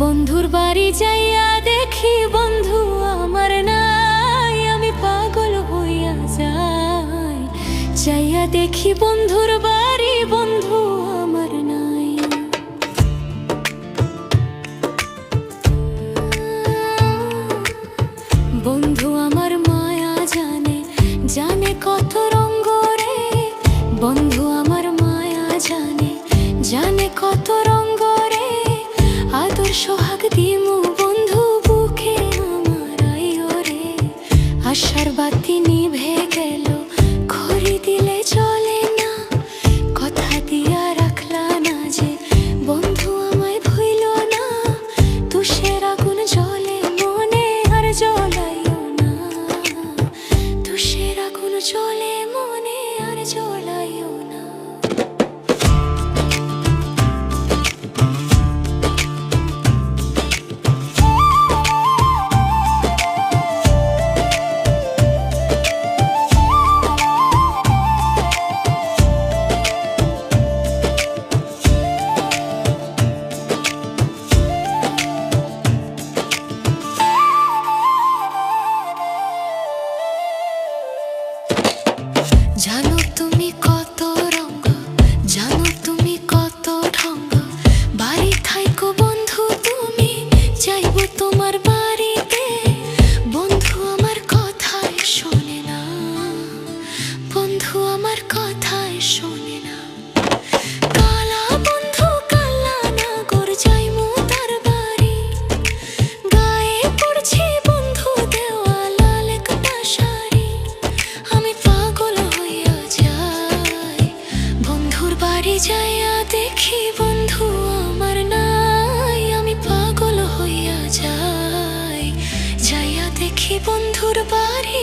বন্ধুর বাড়ি যাইয়া দেখি বন্ধু আমার নাই, আমি পাগল হইয়া যাই। যাইয়া দেখি বন্ধুর বাড়ি, বন্ধু আমার নাই। বন্ধু আমার মায়া জানে, জানে কত রঙ্গ রে। বন্ধু আমার মায়া জানে, জানে কত রঙ্গ রে। আদর সোহাগ দিমু বন্ধু বুকে আমার আইও রে। আশার বাতি নিভে গেল, খড়ি দিলে চলে না। কথা দিয়া রাখলা না যে বন্ধু আমায় ভুইল না। তুষের আগুন জ্বলে মনে আর জ্বলাইও না। তুষের আগুন জ্বলে মনে আর জ্বলাইও না। জানো তুমি কত রঙ, জানো তুমি কত ঢং। বাড়ি থাইকো বন্ধু তুমি, যাইবো তোমার বাড়িতে। বন্ধু আমার কথাই শোনে না, বন্ধু আমার কথাই শোনে না। কালা বন্ধু কালা নাগর, যাইমু তার বাড়ি। গায়ে পড়ছে বন্ধু দেওয়া লাল একটা শাড়ি। আমি পাগল হইয়া যাই, বন্ধুর বাড়ি যাইয়া দেখি বন্ধু আমার নাই। আমি পাগল হইয়া যাই, যাইয়া দেখি বন্ধুর বাড়ি।